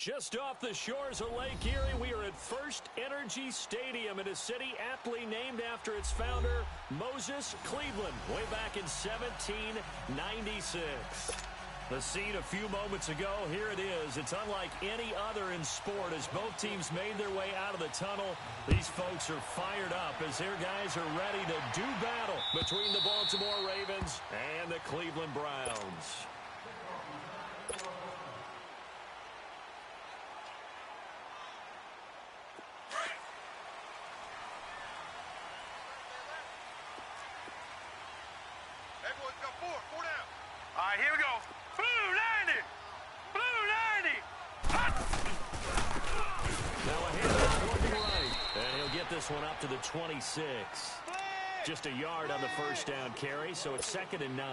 Just off the shores of Lake Erie, we are at First Energy Stadium in a city aptly named after its founder, Moses Cleveland, way back in 1796. The scene a few moments ago, here it is. It's unlike any other in sport as both teams made their way out of the tunnel. These folks are fired up as their guys are ready to do battle between the Baltimore Ravens and the Cleveland Browns. All right, here we go. Blue 90! Blue 90! Now a handoff looking right. And he'll get this one up to the 26. Just a yard on the first down carry, so it's 2nd and 9.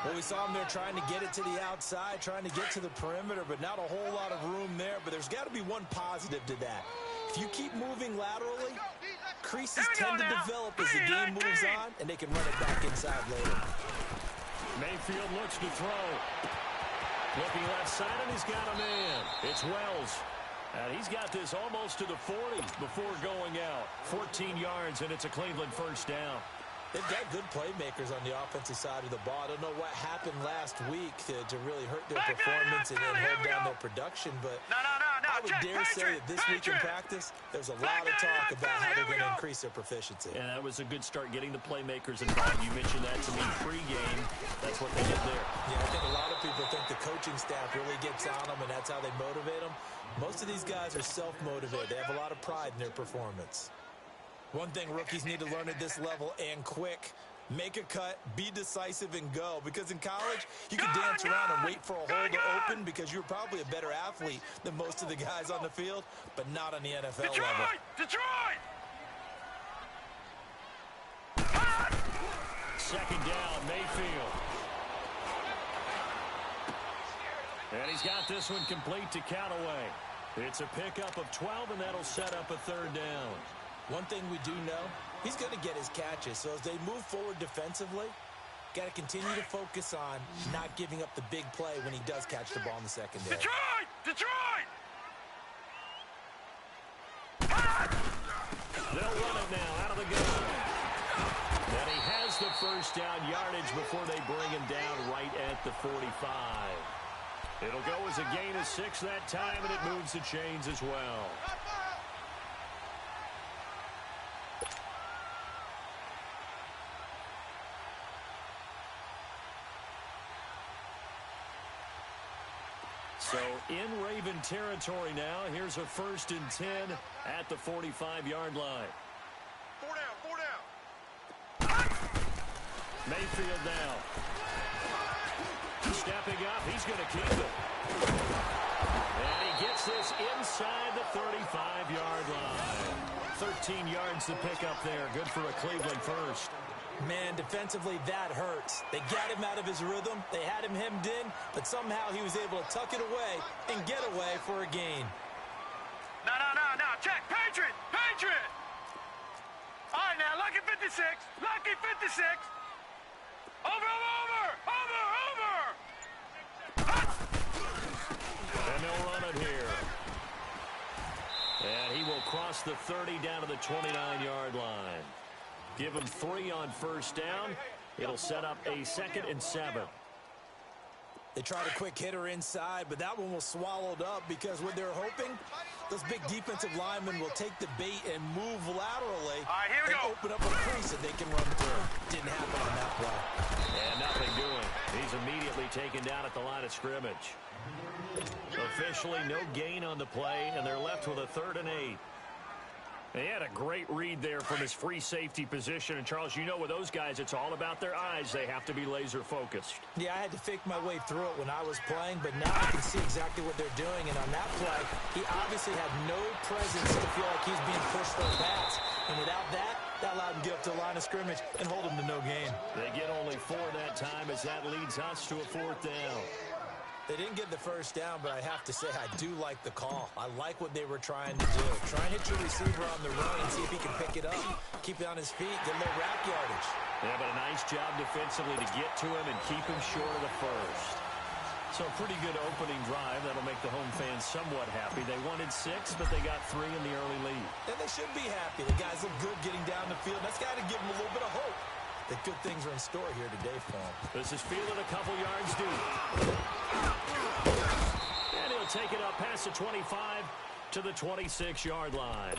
Well, we saw him there trying to get it to the outside, trying to get to the perimeter, but not a whole lot of room there. But there's got to be one positive to that. If you keep moving laterally, creases tend to develop as the game moves on, and they can run it back inside later. Mayfield looks to throw. Looking left side, and he's got a man. It's Wells. And he's got this almost to the 40 before going out. 14 yards, and it's a Cleveland first down. They've got good playmakers on the offensive side of the ball. I don't know what happened last week to really hurt their performance and hold down their production, but I would dare say that this week in practice, there's a lot of talk about how they're going to increase their proficiency. And that was a good start getting the playmakers involved. You mentioned that to me pregame. That's what they did there. Yeah, I think a lot of people think the coaching staff really gets on them, and that's how they motivate them. Most of these guys are self-motivated. They have a lot of pride in their performance. One thing rookies need to learn at this level, and quick, make a cut, be decisive, and go. Because in college, you can dance around and wait for a hole to open because you're probably a better athlete than most of the guys on the field, but not on the NFL level. Detroit! Second down, Mayfield. And he's got this one complete to Callaway. It's a pickup of 12, and that'll set up a third down. One thing we do know, he's going to get his catches. So as they move forward defensively, got to continue to focus on not giving up the big play when he does catch the ball in the secondary. Detroit! Detroit! They'll run it now out of the gun. And he has the first down yardage before they bring him down right at the 45. It'll go as a gain of 6 that time, and it moves the chains as well. So in Raven territory now, here's a 1st and 10 at the 45-yard line. 4 down, 4 down. Mayfield now. Stepping up, he's going to keep it. And he gets this inside the 35-yard line. 13 yards to pick up there. Good for a Cleveland first. Man, defensively, that hurts. They got him out of his rhythm. They had him hemmed in, but somehow he was able to tuck it away and get away for a gain. No. Check. Patriot. Patriot. All right, now, lucky 56. Lucky 56. Over. And they'll run it here. And he will cross the 30 down to the 29-yard line. Give him 3 on first down. It'll set up a 2nd and 7. They tried a quick hitter inside, but that one was swallowed up because what they're hoping, those big defensive linemen will take the bait and move laterally and open up a crease that they can run through. Didn't happen on that play. And nothing doing. He's immediately taken down at the line of scrimmage. Officially no gain on the play, and they're left with a 3rd and 8. He had a great read there from his free safety position. And, Charles, you know with those guys, it's all about their eyes. They have to be laser-focused. Yeah, I had to fake my way through it when I was playing, but now I can see exactly what they're doing. And on that play, he obviously had no presence to feel like he's being pushed or passed. And without that, that allowed him to get up to the line of scrimmage and hold him to no gain. They get only 4 that time as that leads us to a 4th down. They didn't get the first down, but I have to say I do like the call. I like what they were trying to do. Try and hit your receiver on the run and see if he can pick it up. Keep it on his feet, get a little rack yardage. Yeah, but a nice job defensively to get to him and keep him short of the first. So a pretty good opening drive. That'll make the home fans somewhat happy. They wanted 6, but they got 3 in the early lead. And they should be happy. The guys look good getting down the field. That's got to give them a little bit of hope that good things are in store here today for them. This is fielded a couple yards deep. And he'll take it up past the 25 to the 26-yard line.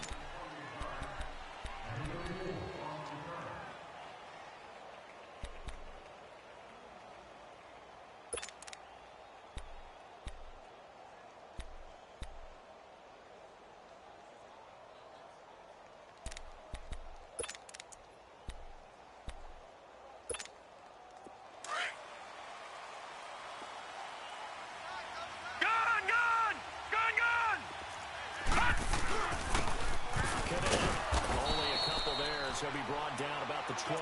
He'll be brought down about the 28.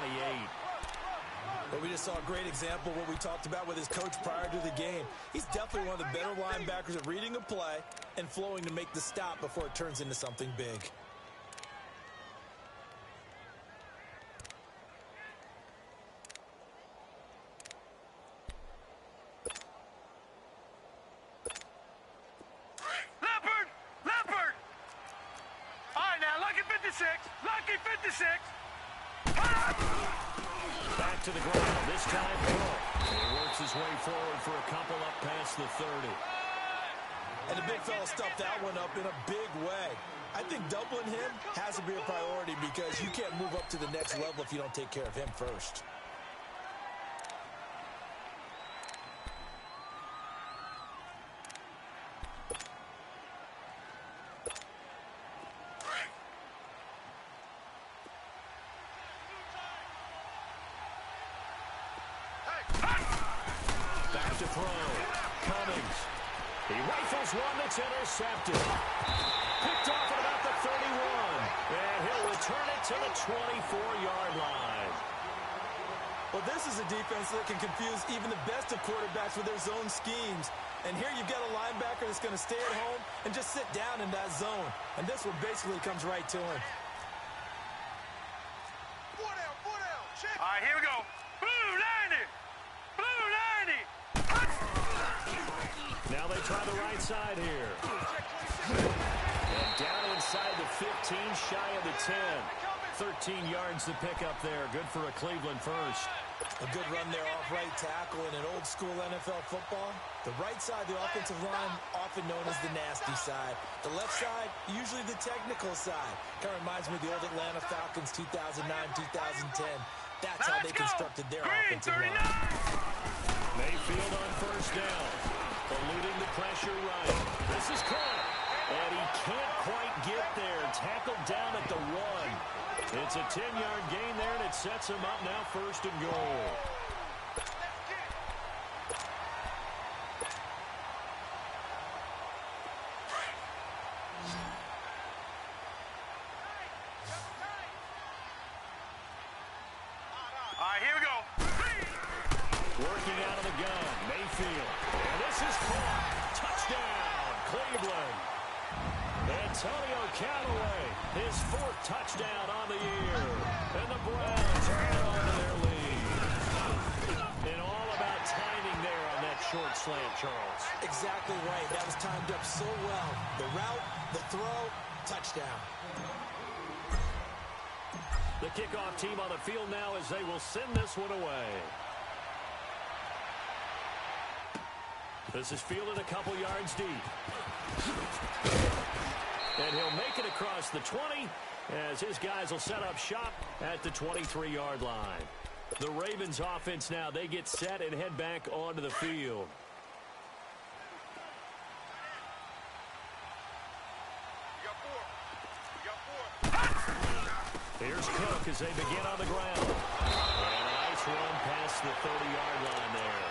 Well, we just saw a great example of what we talked about with his coach prior to the game. He's definitely one of the better linebackers at reading a play and flowing to make the stop before it turns into something big. Leopard! All right, now, lucky 56. Lucky 56. Back to the ground. This time, Cook. He works his way forward for a couple up past the 30. And the big fella stuffed that one up in a big way. I think doubling him has to be a priority because you can't move up to the next level if you don't take care of him first. Back to throw. Cummings. He rifles one that's intercepted. Picked off at about the 31. And he'll return it to the 24-yard line. Well, this is a defense that can confuse even the best of quarterbacks with their zone schemes. And here you've got a linebacker that's going to stay at home and just sit down in that zone. And this one basically comes right to him. All right, here we go. Blue 90. Blue 90. Now they try the right side here. And down inside the 15, shy of the 10. 13 yards to pick up there. Good for a Cleveland first. A good run there off right tackle in an old-school NFL football. The right side, the offensive line, often known as the nasty side. The left side, usually the technical side. Kind of reminds me of the old Atlanta Falcons 2009, 2010. That's how they constructed their offensive line. Mayfield on first down. Eluding the pressure right. This is caught. And he can't quite get there. Tackled down at the 1. It's a 10-yard gain there, and it sets him up now first and goal. All right, here we go. Working out of the gun, Mayfield. And this is caught. Touchdown, Cleveland. Antonio Callaway, his 4th touchdown on the year. And the Browns add on to their lead. And all about timing there on that short slant, Charles. Exactly right. That was timed up so well. The route, the throw, touchdown. The kickoff team on the field now as they will send this one away. This is fielded a couple yards deep. And he'll make it across the 20 as his guys will set up shop at the 23-yard line. The Ravens offense now, they get set and head back onto the field. Here's Cook as they begin on the ground. And a nice run past the 30-yard line there.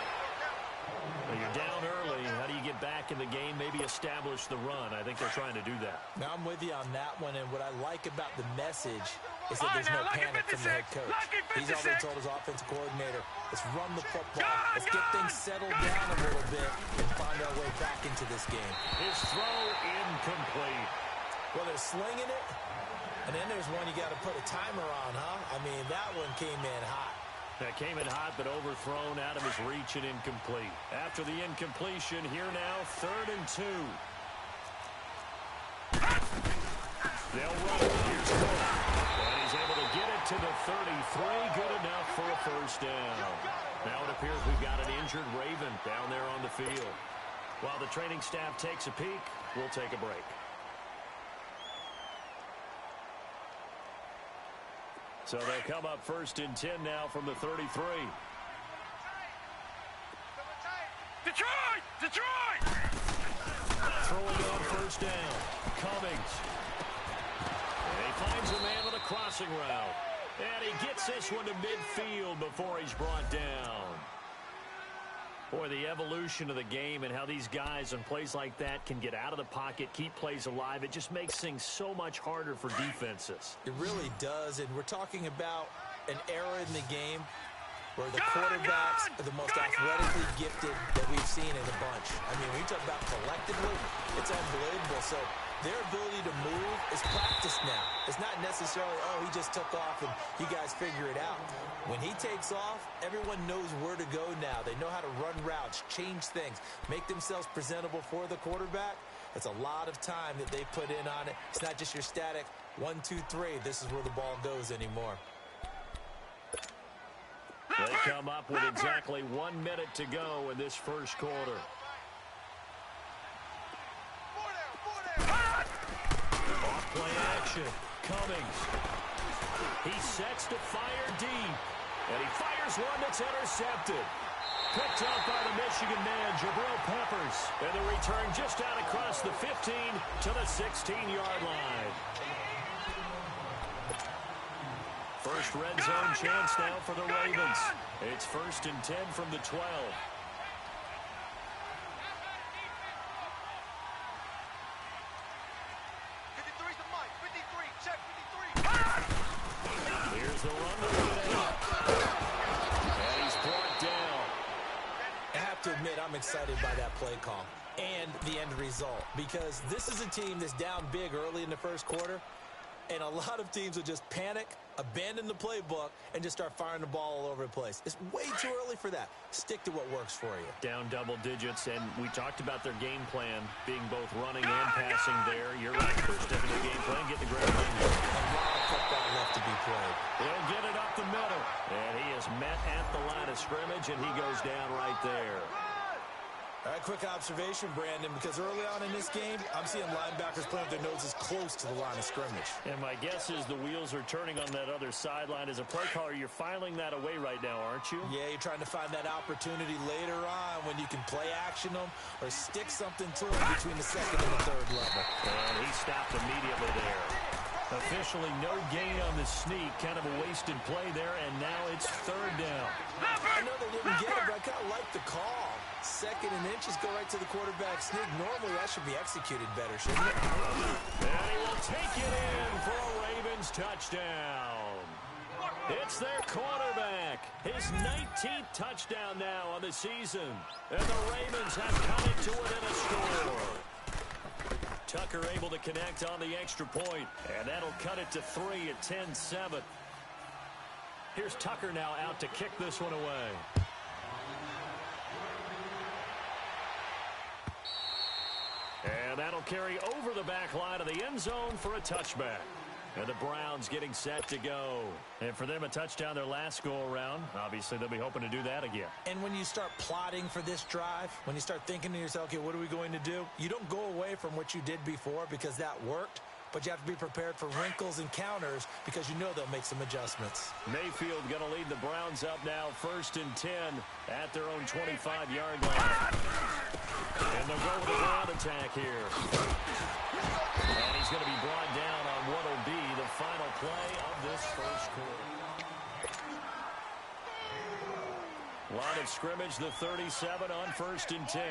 Well, you're down early. How do you get back in the game? Maybe establish the run. I think they're trying to do that. Now, I'm with you on that one, and what I like about the message is that there's no panic from the head coach. He's already told his offensive coordinator, let's run the football. Let's get things settled down a little bit and find our way back into this game. His throw incomplete. Well, they're slinging it, and then there's one you got to put a timer on, huh? I mean, that one came in hot. That came in hot, but overthrown out of his reach and incomplete. After the incompletion, here now, 3rd and 2. They'll run. Here's Cook. And he's able to get it to the 33. Good enough for a first down. Now it appears we've got an injured Raven down there on the field. While the training staff takes a peek, we'll take a break. So they'll come up 1st and 10 now from the 33. Detroit! Detroit! Throwing on 1st down. Cummings. And he finds a man on a crossing route. And he gets this one to midfield before he's brought down. Boy, the evolution of the game and how these guys on plays like that can get out of the pocket, keep plays alive, it just makes things so much harder for defenses. It really does, and we're talking about an era in the game where the quarterbacks are the most athletically gifted that we've seen in a bunch. I mean, when you talk about collectively, it's unbelievable. So their ability to move is practiced now. It's not necessarily, oh, he just took off and you guys figure it out. When he takes off, everyone knows where to go now. They know how to run routes, change things, make themselves presentable for the quarterback. It's a lot of time that they put in on it. It's not just your static 1, 2, 3. This is where the ball goes anymore. They come up with exactly 1 minute to go in this first quarter. Off play action. Cummings. He sets to fire deep. And he fires one that's intercepted. Picked up by the Michigan man, Jabril Peppers. And the return just out across the 15 to the 16-yard line. First red zone chance now for the Ravens. It's 1st and 10 from the 12. Here's the run. And he's brought down. I have to admit, I'm excited by that play call and the end result because this is a team that's down big early in the first quarter, and a lot of teams will just panic, abandon the playbook, and just start firing the ball all over the place. It's way too early for that. Stick to what works for you. Down double digits, and we talked about their game plan being both running and passing there. You're right. First step in the game plan, get the ground game. A lot of football left to be played. He'll get it up the middle. And he is met at the line of scrimmage, and he goes down right there. All right, quick observation, Brandon, because early on in this game, I'm seeing linebackers playing with their noses close to the line of scrimmage. And my guess is the wheels are turning on that other sideline. As a play caller, you're filing that away right now, aren't you? Yeah, you're trying to find that opportunity later on when you can play action them or stick something to them between the 2nd and the 3rd level. And he stopped immediately there. Officially no gain on the sneak. Kind of a wasted play there, and now it's 3rd down. I know they didn't get it, but I kind of like the call. 2nd and inches go right to the quarterback sneak. Normally, that should be executed better, shouldn't it? And he will take it in for a Ravens touchdown. It's their quarterback. His 19th touchdown now on the season. And the Ravens have come into it in a score. Tucker able to connect on the extra point, and that'll cut it to 3 at 10-7. Here's Tucker now out to kick this one away. And that'll carry over the back line of the end zone for a touchback. And the Browns getting set to go. And for them, a touchdown their last go-around. Obviously, they'll be hoping to do that again. And when you start plotting for this drive, when you start thinking to yourself, okay, what are we going to do? You don't go away from what you did before because that worked. But you have to be prepared for wrinkles and counters because you know they'll make some adjustments. Mayfield going to lead the Browns up now 1st and 10 at their own 25-yard line. And they'll go with a ground attack here. And he's going to be brought down on what will be the final play of this first quarter. Line of scrimmage, the 37 on 1st and 10.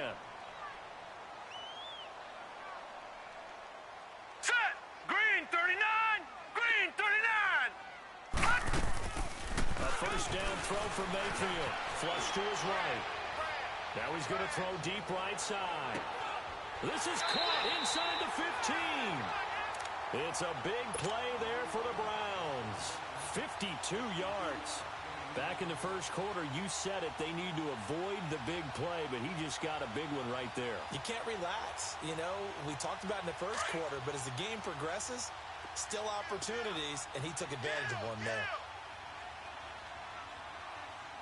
First down throw for Mayfield. Flush to his right. Now he's going to throw deep right side. This is caught inside the 15. It's a big play there for the Browns. 52 yards. Back in the first quarter, you said it, they need to avoid the big play, but he just got a big one right there. You can't relax. You know, we talked about in the first quarter, but as the game progresses, still opportunities, and he took advantage of one there.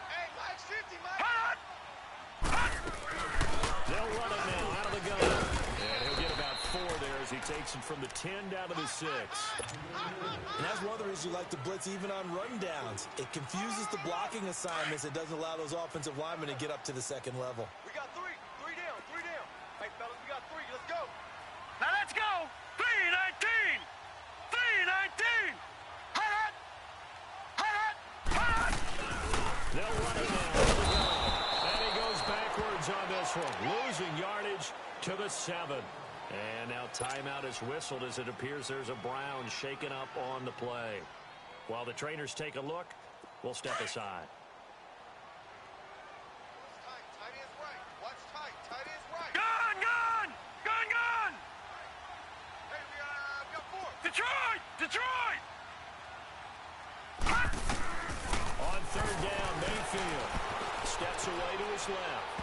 Hey, Mike's 50, Mike. They'll run it now out of the gun. And he'll get about 4 there as he takes it from the 10 down to the 6. And that's one of the reasons you like to blitz even on rundowns. It confuses the blocking assignments. It doesn't allow those offensive linemen to get up to the second level. We got 3. 3 down. 3 down. Hey, fellas, we got 3. Let's go. Now let's go. 3-19. 3-19. Hot. Hot. Hot. They'll run it now out of the gun. And he goes backwards on this one. Losing yardage to the 7. And now timeout is whistled as it appears there's a Brown shaken up on the play. While the trainers take a look, we'll step aside. Tight is right. Watch tight. Tight is right. Gun! Gun! Gun! Gun! Hey, we got 4. Detroit! Detroit! On third down, Mayfield steps away to his left.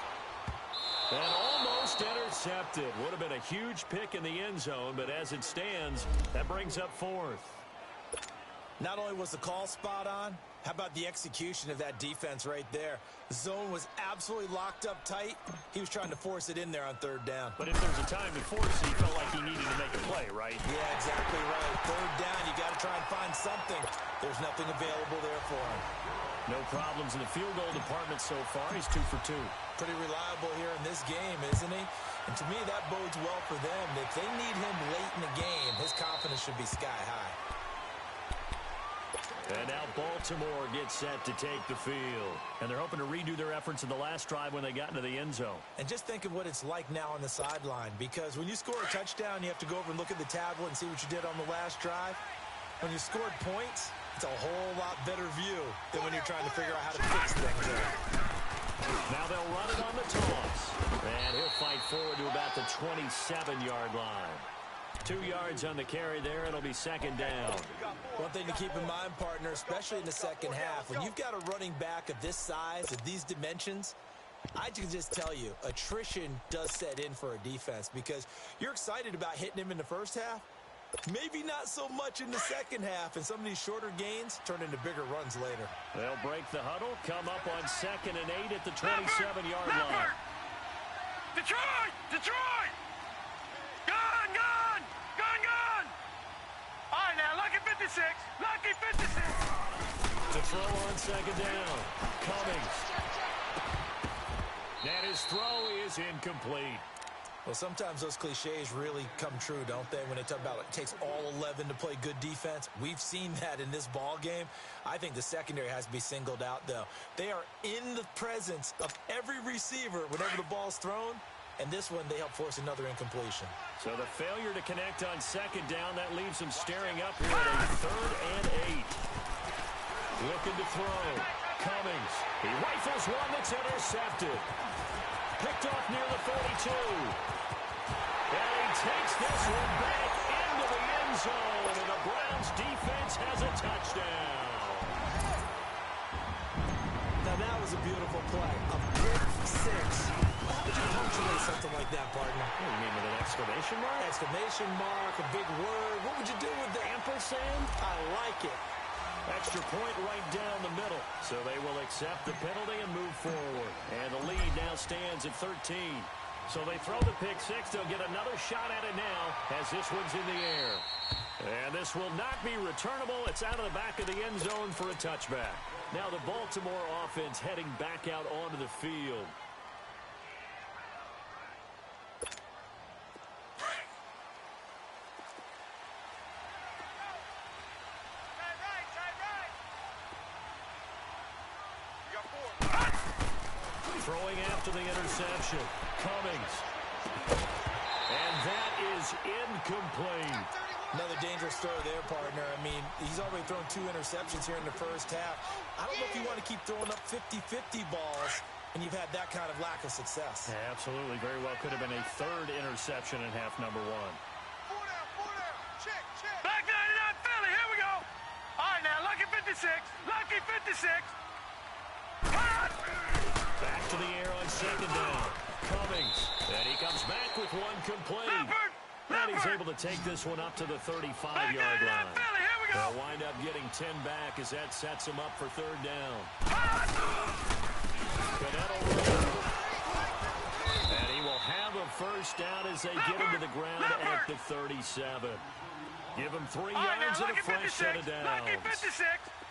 And almost intercepted. Would have been a huge pick in the end zone, but as it stands, that brings up 4th. Not only was the call spot on, how about the execution of that defense right there? The zone was absolutely locked up tight. He was trying to force it in there on third down. But if there's a time to force it, he felt like he needed to make a play, right? Yeah, exactly right. Third down, you got to try and find something. There's nothing available there for him. No problems in the field goal department so far. He's 2 for 2. Pretty reliable here in this game, isn't he? And to me, that bodes well for them. If they need him late in the game, his confidence should be sky high. And now Baltimore gets set to take the field. And they're hoping to redo their efforts in the last drive when they got into the end zone. And just think of what it's like now on the sideline, because when you score a touchdown, you have to go over and look at the tablet and see what you did on the last drive. When you scored points, it's a whole lot better view than when you're trying to figure out how to fix things there. Now they'll run it on the toss. And he'll fight forward to about the 27-yard line. 2 yards on the carry there. It'll be second down. One thing to keep in mind, partner, especially in the second half, when you've got a running back of this size, of these dimensions, I can just tell you, attrition does set in for a defense because you're excited about hitting him in the first half. Maybe not so much in the second half, and some of these shorter gains turn into bigger runs later. They'll break the huddle, come up on 2nd and 8 at the 27-yard line. Detroit! Detroit! Gun! Gun! Gun! Gun! All right, now, lucky 56. Lucky 56. To throw on second down. Cummings. And his throw is incomplete. Well, sometimes those cliches really come true, don't they? When they talk about it takes all 11 to play good defense. We've seen that in this ball game. I think the secondary has to be singled out, though. They are in the presence of every receiver whenever the ball's thrown. And this one, they help force another incompletion. So the failure to connect on second down, that leaves him staring up here at a 3rd and 8. Looking to throw. Cummings. He rifles one that's intercepted. Picked off near the 42. And he takes this one back into the end zone. And the Browns defense has a touchdown. Now that was a beautiful play. A pick 6. How would you punctuate something like that, partner? What do you mean, with an exclamation mark? Exclamation mark, a big word. What would you do with the ampersand? I like it. Extra point right down the middle. So they will accept the penalty and move forward. And the lead now stands at 13. So they throw the pick 6. They'll get another shot at it now as this one's in the air. And this will not be returnable. It's out of the back of the end zone for a touchback. Now the Baltimore offense heading back out onto the field. Throwing after the interception. Cummings. And that is incomplete. Another dangerous throw there, partner. I mean, he's already thrown 2 interceptions here in the first half. I don't know if you want to keep throwing up 50-50 balls when you've had that kind of lack of success. Yeah, absolutely. Very well could have been a 3rd interception in half number 1. 4 down. Check. Back 99 Philly. Here we go. All right, now, lucky 56. Lucky 56. Cummings. And he comes back with one complete. And he's able to take this one up to the 35-yard line. They'll wind up getting 10 back as that sets him up for third down. And he will have a first down as they get him to the ground at the 37. Give him 3 yards and a fresh set of downs.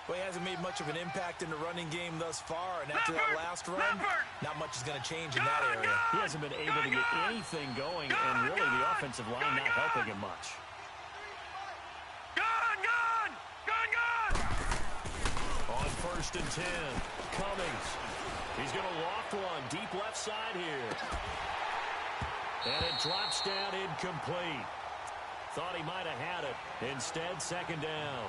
Well, he hasn't made much of an impact in the running game thus far, and after that last run, not much is going to change in that area. He hasn't been able to get anything going, and really the offensive line not helping him much. On 1st and 10, Cummings. He's going to loft one deep left side here. And it drops down incomplete. Thought he might have had it. Instead, second down.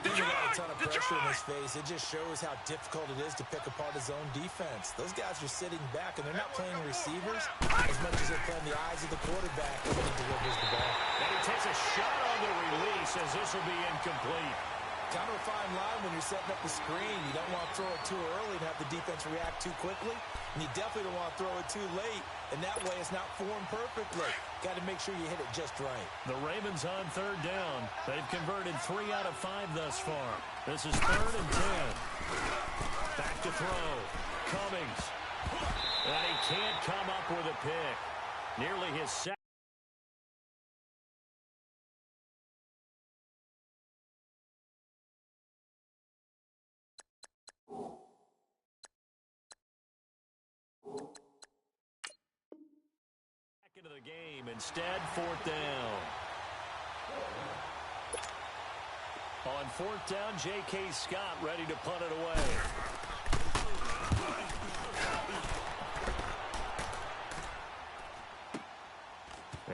He's got a ton of pressure in his face. It just shows how difficult it is to pick apart his own defense. Those guys are sitting back, and they're not playing receivers as much as they're playing the eyes of the quarterback when he delivers the ball. And he takes a shot on the release as this will be incomplete. Kind of a fine line when you're setting up the screen. You don't want to throw it too early and have the defense react too quickly. And you definitely don't want to throw it too late. And that way it's not formed perfectly. Got to make sure you hit it just right. The Ravens on third down. They've converted 3 out of 5 thus far. This is 3rd and 10. Back to throw. Cummings. And he can't come up with a pick. Nearly his second. Into the game. Instead, 4th down. On 4th down, J.K. Scott ready to punt it away.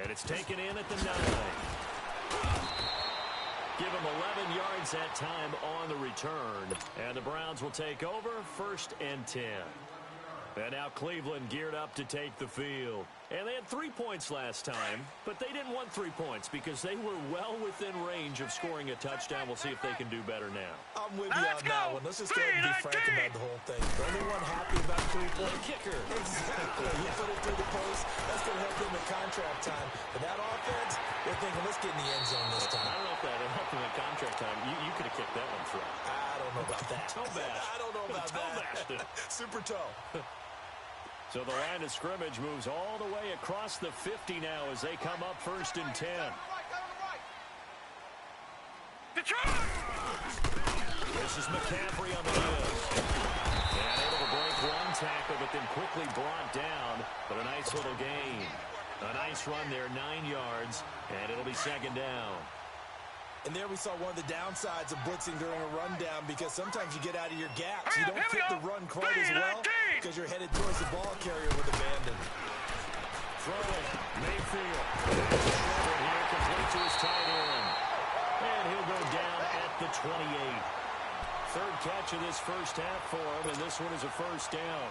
And it's taken in at the 9. Give him 11 yards that time on the return. And the Browns will take over 1st and 10. And now Cleveland geared up to take the field. And they had 3 points last time, but they didn't want 3 points because they were well within range of scoring a touchdown. We'll see if they can do better now. I'm with you on that one. Let's just go ahead and be frank about the whole thing. The only one happy about 3-point kicker. Exactly. He put it through the post. That's going to help him in contract time. But that offense, they're thinking, let's get in the end zone this time. I don't know if that helped him in contract time. You could have kicked that one through. I don't know about that. Toe bash. I don't know about that. Super toe. So the line of scrimmage moves all the way across the 50 now as they come up 1st and 10. Detroit! This is McCaffrey on the nose. And able to break one tackle, but then quickly brought down. But a nice little gain. A nice run there, 9 yards, and it'll be 2nd down. And there we saw one of the downsides of blitzing during a rundown because sometimes you get out of your gaps. You don't fit the run quite as well because you're headed towards the ball carrier with abandon. Throwing, Mayfield. Over here, complete to his tight end. And he'll go down at the 28. 3rd catch of this first half for him, and this one is a 1st down.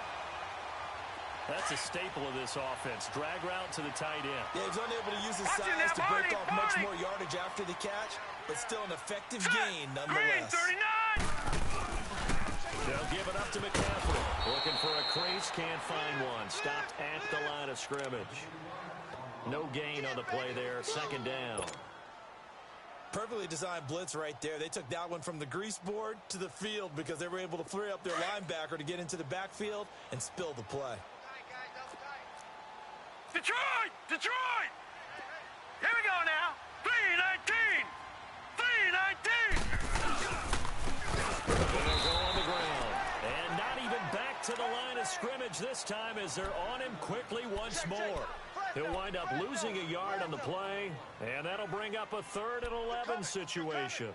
That's a staple of this offense. Drag route to the tight end. Yeah, he's unable to use his size to break off much more yardage after the catch, but still an effective gain nonetheless. They'll give it up to McCaffrey. Looking for a crease, can't find one. Stopped at the line of scrimmage. No gain on the play there. 2nd down. Perfectly designed blitz right there. They took that one from the grease board to the field because they were able to free up their linebacker to get into the backfield and spill the play. Detroit! Detroit! Here we go now. 3-19! 3-19! They'll go on the ground. And not even back to the line of scrimmage this time as they're on him quickly once more. He'll wind up losing a yard on the play, and that'll bring up a 3rd and 11 situation.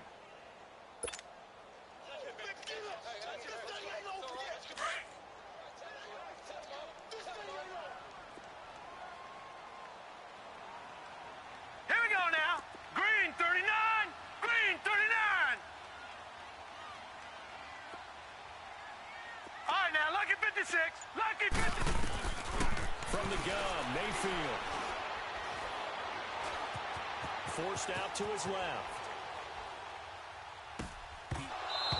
Here we go now. Green 39! Green 39! All right, now, lucky 56. Lucky 56. From the gun, Mayfield. Forced out to his left.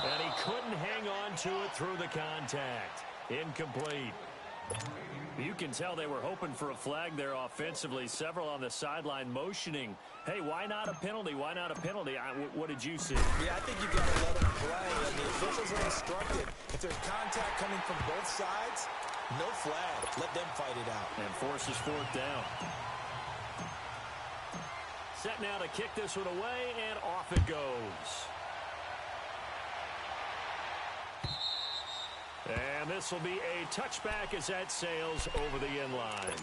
And he couldn't hang on to it through the contact. Incomplete. You can tell they were hoping for a flag there offensively. Several on the sideline motioning, hey, why not a penalty? Why not a penalty? What did you see? Yeah, I think you got to let them play. And the officials are instructed. If there's contact coming from both sides, no flag. Let them fight it out. And forces fourth down. Set now to kick this one away, and off it goes. And this will be a touchback as that sails over the end line.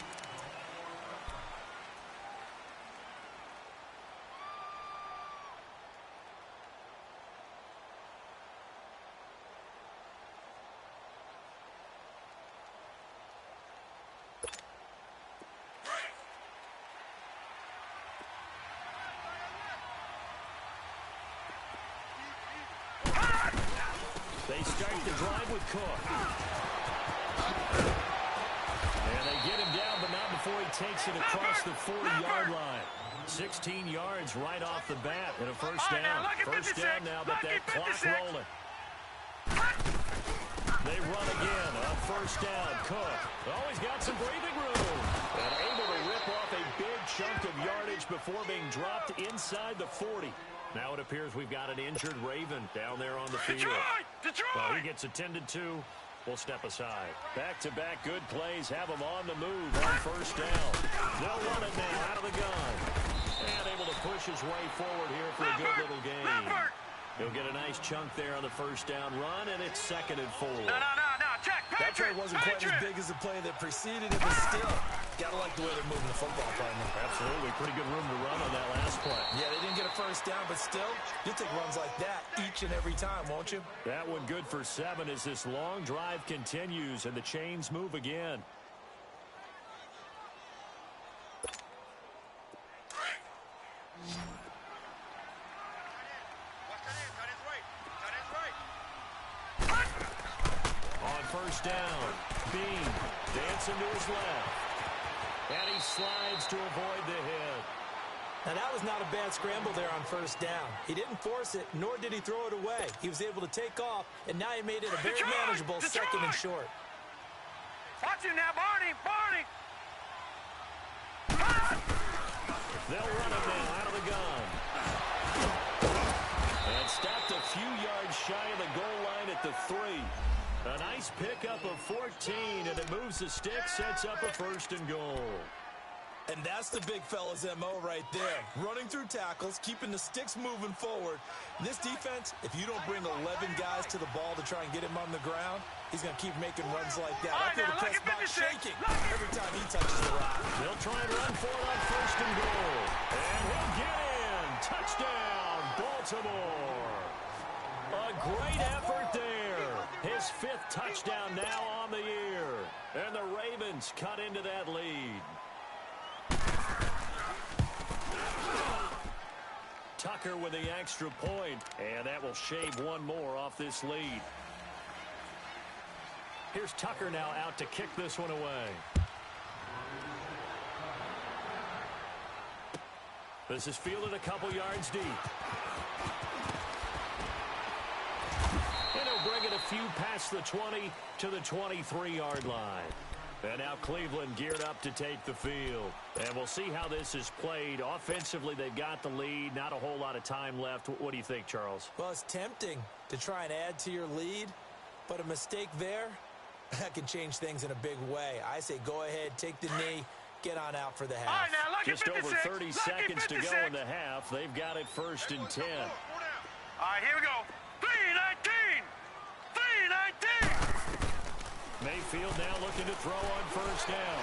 They start the drive with Cook. And they get him down, but not before he takes it across the 40-yard line. 16 yards right off the bat and a first down. First down now, but that clock rolling. They run again on first down. Cook always got some breathing room. And able to rip off a big chunk of yardage before being dropped inside the 40. Now it appears we've got an injured Raven down there on the field. Detroit! Well, he gets attended to. We'll step aside. Back-to-back good plays have him on the move on first down. They'll run it now out of the gun. And able to push his way forward here for a good little gain. He'll get a nice chunk there on the first down run, and it's 2nd and 4. No. Check. That play wasn't quite as big as the play that preceded it, but still, gotta like the way they're moving the football, partner. Absolutely. Pretty good room to run on that last play. Yeah, they didn't get a first down, but still, you'll take runs like that each and every time, won't you? That one good for 7 as this long drive continues and the chains move again. First down. Bean dancing to his left. And he slides to avoid the hit. Now, that was not a bad scramble there on first down. He didn't force it, nor did he throw it away. He was able to take off, and now he made it a very manageable 2nd and short. Watch him now, Barney! They'll run it now out of the gun. And stopped a few yards shy of the goal line at the 3. A nice pickup of 14, and it moves the stick, sets up a 1st and goal. And that's the big fella's M.O. right there. Running through tackles, keeping the sticks moving forward. This defense, if you don't bring 11 guys to the ball to try and get him on the ground, he's going to keep making runs like that. I feel the press box shaking every time he touches the rock. They'll try and run for it on 1st and goal. And he'll get in. Touchdown, Baltimore. A great effort there. His 5th touchdown now on the year. And the Ravens cut into that lead. Tucker with the extra point, and that will shave one more off this lead. Here's Tucker now out to kick this one away. This is fielded a couple yards deep. And he'll bring it a few past the 20 to the 23-yard line. And now Cleveland geared up to take the field. And we'll see how this is played. Offensively, they've got the lead. Not a whole lot of time left. What do you think, Charles? Well, it's tempting to try and add to your lead, but a mistake there, that can change things in a big way. I say go ahead, take the knee, get on out for the half. All right, now, Just over 30 seconds to go in the half. They've got it 1st and 10. All right, here we go. 3-19! 3-19! Mayfield now looking to throw on first down.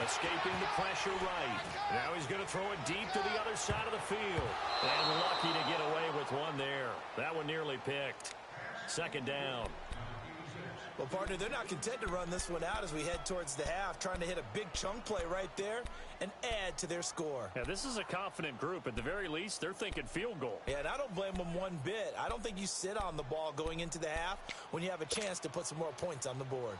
Escaping the pressure right. Now he's going to throw it deep to the other side of the field. And lucky to get away with one there. That one nearly picked. 2nd down. Well, partner, they're not content to run this one out as we head towards the half, trying to hit a big chunk play right there and add to their score. Yeah, this is a confident group. At the very least, they're thinking field goal. Yeah, and I don't blame them one bit. I don't think you sit on the ball going into the half when you have a chance to put some more points on the board.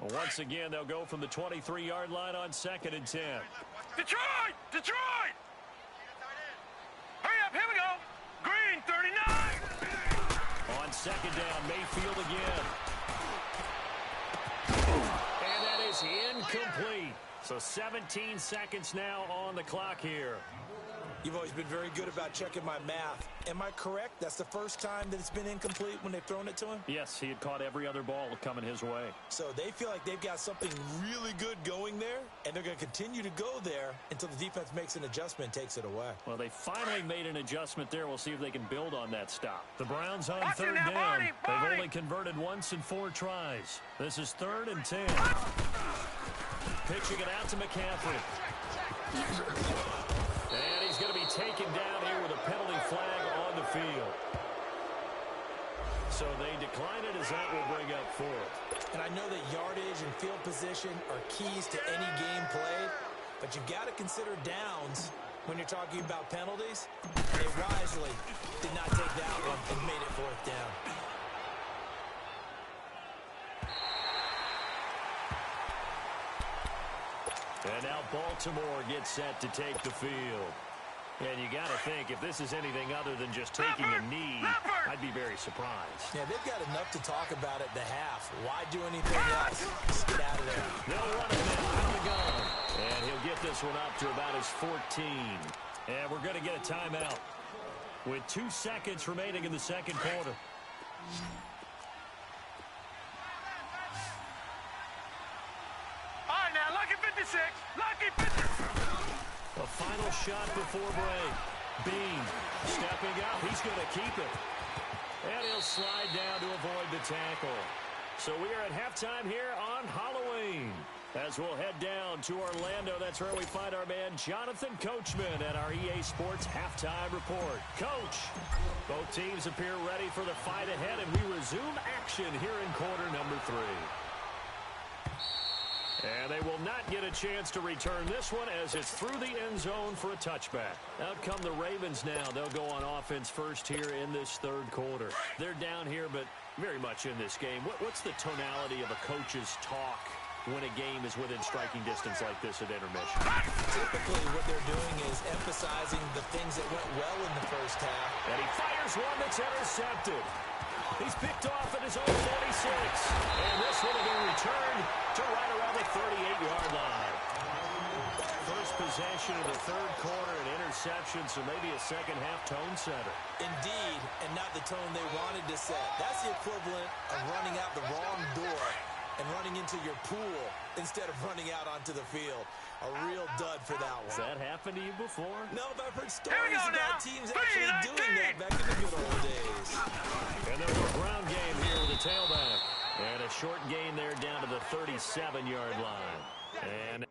Well, once again, they'll go from the 23-yard line on 2nd and 10. Detroit! Detroit! Hurry second down. Mayfield again. And that is incomplete. So 17 seconds now on the clock here. You've always been very good about checking my math. Am I correct? That's the first time that it's been incomplete when they've thrown it to him? Yes, he had caught every other ball coming his way. So they feel like they've got something really good going there, and they're going to continue to go there until the defense makes an adjustment and takes it away. Well, they finally made an adjustment there. We'll see if they can build on that stop. The Browns on Watch third it now, down. Barney, Barney. They've only converted once in 4 tries. This is 3rd and 10. Pitching it out to McCaffrey. And he's going to be taken down here with a penalty flag on the field. So they decline it as that will bring up 4th. And I know that yardage and field position are keys to any game played, but you've got to consider downs when you're talking about penalties. They wisely did not take that one and made it 4th down. And now Baltimore gets set to take the field. And you got to think, if this is anything other than just taking a knee, I'd be very surprised. Yeah, they've got enough to talk about at the half. Why do anything else? Just get out of there. They'll run it now out of the gun. And he'll get this one up to about his 14. And we're going to get a timeout with 2 seconds remaining in the second quarter. All right, now, lucky 56. Lucky 56. A final shot before break. Bean stepping up. He's going to keep it. And he'll slide down to avoid the tackle. So we are at halftime here on Halloween. As we'll head down to Orlando, that's where we find our man Jonathan Coachman at our EA Sports Halftime Report. Coach, both teams appear ready for the fight ahead, and we resume action here in quarter number 3. And they will not get a chance to return this one as it's through the end zone for a touchback. Out come the Ravens now. They'll go on offense first here in this third quarter. They're down here, but very much in this game. What's the tonality of a coach's talk when a game is within striking distance like this at intermission? Typically, what they're doing is emphasizing the things that went well in the first half. And he fires one that's intercepted. He's picked off at his own 46. And this one will be returned to right around the 38-yard line. First possession of the third quarter, an interception, so maybe a second-half tone setter. Indeed, and not the tone they wanted to set. That's the equivalent of running out the wrong door and running into your pool instead of running out onto the field. A real dud for that one. Has that happened to you before? No, but I've heard stories about teams actually doing that back in the good old days. And then a ground game here with a tailback. And a short gain there down to the 37-yard line. And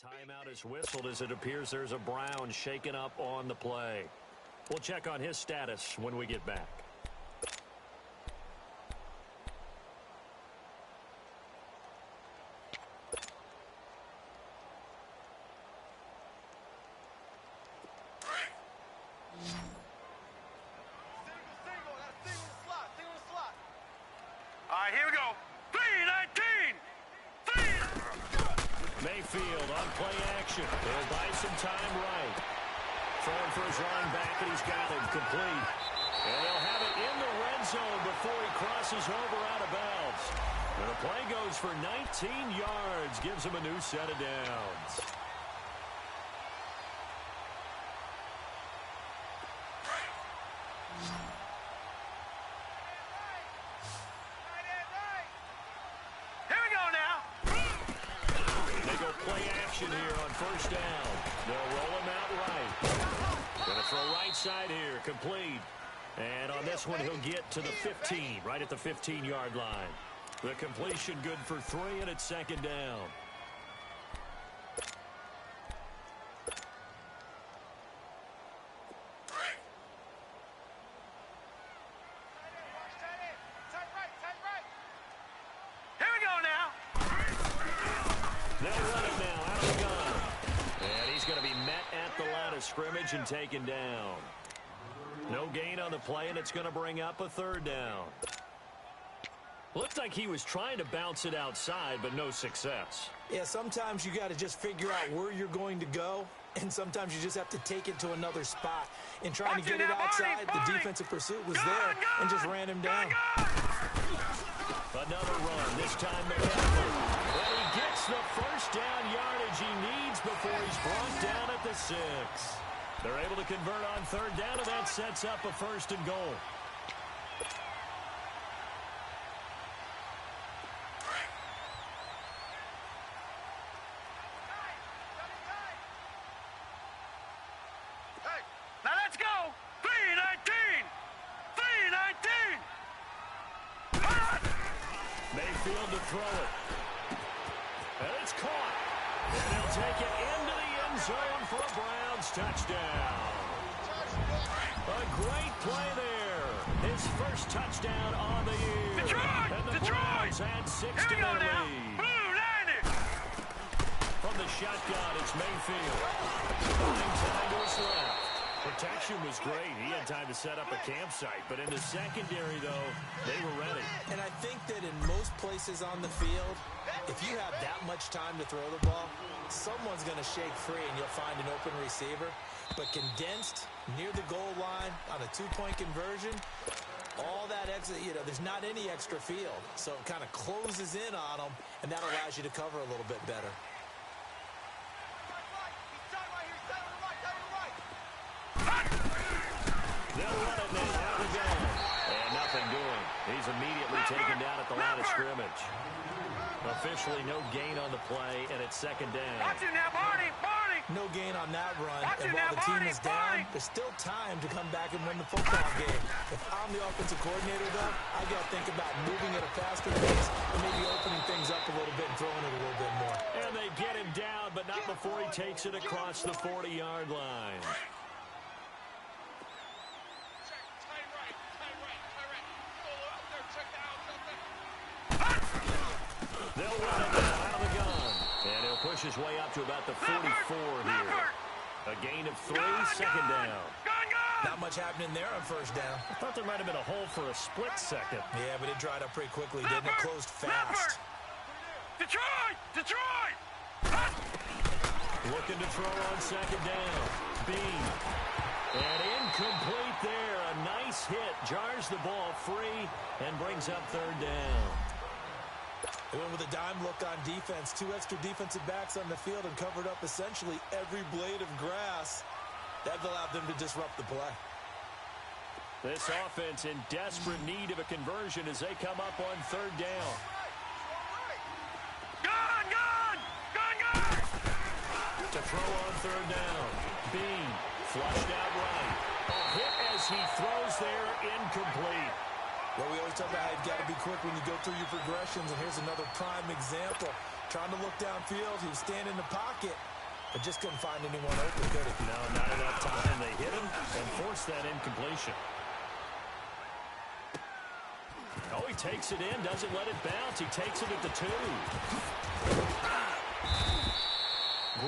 timeout is whistled as it appears there's a Brown shaken up on the play. We'll check on his status when we get back. All right, here we go. 3-19. Mayfield on play action. He'll buy some time right. Throwing for his running back, and he's got him complete. And he'll have it in the red zone before he crosses over out of bounds. And the play goes for 19 yards, gives him a new set of downs. Play action here on first down. They'll roll him out right. Going to throw right side here, complete. And on this one, he'll get to the 15, right at the 15-yard line. The completion good for 3, and it's second down. They'll run it now out of the gun. And he's going to be met at the line of scrimmage and taken down. No gain on the play, and it's going to bring up a third down. Looked like he was trying to bounce it outside, but no success. Yeah, sometimes you got to just figure out where you're going to go, and sometimes you just have to take it to another spot. In trying to get it outside, the defensive pursuit was there and just ran him down. Another run, this time McCaffrey. And he gets the first down yardage he needs before he's brought down at the 6. They're able to convert on third down, and that sets up a first and goal. Now let's go! 3-19! 3-19! Mayfield to throw it. And it's caught. And they'll take it into the end zone for a Browns touchdown. A great play there. His first touchdown on the year. Detroit! And the Browns had 6 to their lead. From the shotgun, it's Mayfield. Finding time to his left. Protection was great. He had time to set up a campsite. But in the secondary, though, they were ready. And I think that in most places on the field, if you have that much time to throw the ball, someone's going to shake free and you'll find an open receiver. But condensed near the goal line on a two-point conversion, all that extra, there's not any extra field. So it kind of closes in on them, and that allows you to cover a little bit better. They'll run it now out of the gun. And nothing doing. He's immediately taken down at the line of scrimmage. Officially no gain on the play, and it's second down. Watch it now, Barney! No gain on that run, and while the team is down, there's still time to come back and win the football game. If I'm the offensive coordinator, though, I got to think about moving at a faster pace and maybe opening things up a little bit and throwing it a little bit more. And they get him down, but not before he takes it across the 40-yard line. They'll run it now out of the gun. And he'll push his way up to about the 44 here. A gain of 3, second down. Not much happening there on first down. I thought there might have been a hole for a split second. Yeah, but it dried up pretty quickly, didn't it? Closed fast. Detroit! Looking to throw on second down. Bean. And incomplete there. A nice hit. Jars the ball free and brings up third down. They went with a dime look on defense. 2 extra defensive backs on the field and covered up essentially every blade of grass. That allowed them to disrupt the play. This offense in desperate need of a conversion as they come up on third down. Gun! To throw on third down. Bean flushed out right. A hit as he throws there, incomplete. Well, we always talk about how you've got to be quick when you go through your progressions, and here's another prime example. Trying to look downfield, he was standing in the pocket, but just couldn't find anyone open, could he? No, not enough time. They hit him and forced that incompletion. Oh, he takes it in, doesn't let it bounce. He takes it at the 2.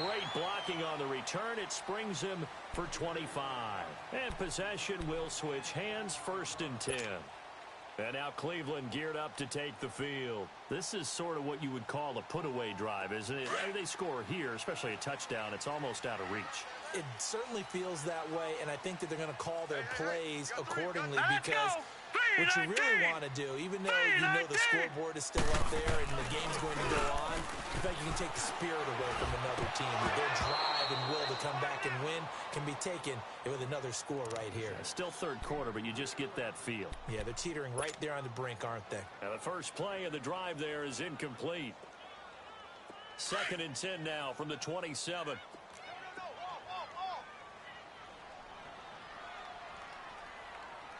Great blocking on the return. It springs him for 25. And possession will switch hands, 1st and 10. And now Cleveland geared up to take the field. This is sort of what you would call a put-away drive, isn't it? I mean, they score here, especially a touchdown. It's almost out of reach. It certainly feels that way, and I think that they're going to call their plays accordingly because what you really want to do, even though you know the scoreboard is still up there and the game's going to go on, in fact, you can take the spirit away from another team. Their drive and will to come back and win can be taken with another score right here. Still third quarter, but you just get that feel. Yeah, they're teetering right there on the brink, aren't they? And the first play of the drive there is incomplete. 2nd and 10 now from the 27.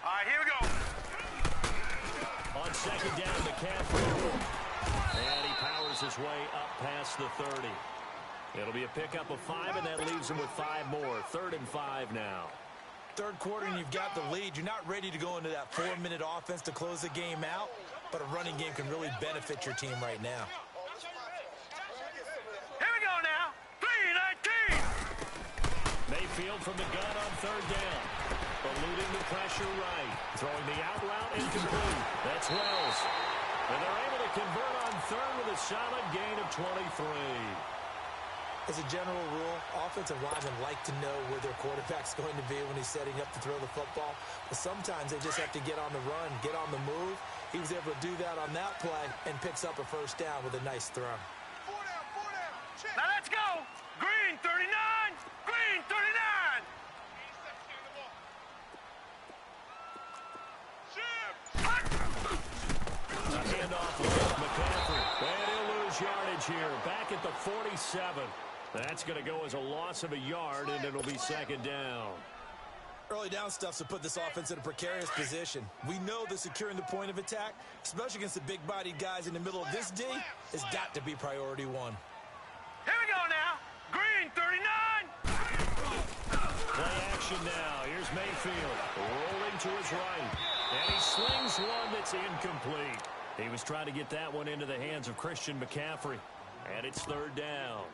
All right, here we go. On second down, McCaffrey. And he powers his way up past the 30. It'll be a pickup of 5, and that leaves him with 5 more. 3rd and 5 now. Third quarter, and you've got the lead. You're not ready to go into that 4-minute offense to close the game out, but a running game can really benefit your team right now. Mayfield from the gun on third down. Eluding the pressure right. Throwing the out route incomplete. That's Wells. And they're able to convert on third with a solid gain of 23. As a general rule, offensive linemen like to know where their quarterback's going to be when he's setting up to throw the football. But sometimes they just have to get on the run, get on the move. He was able to do that on that play and picks up a first down with a nice throw. Four down. Check. Now let's go. Green 39. Green 39. A handoff with McCaffrey. And he'll lose yardage here. Back at the 47. That's going to go as a loss of a yard, and it'll be second down. Early down stuff's to put this offense in a precarious position. We know that securing the point of attack, especially against the big-bodied guys in the middle of this D, has got to be priority one. Here we go now. Green 39. Play action now. Here's Mayfield rolling to his right. And he slings one that's incomplete. He was trying to get that one into the hands of Christian McCaffrey. And it's third down.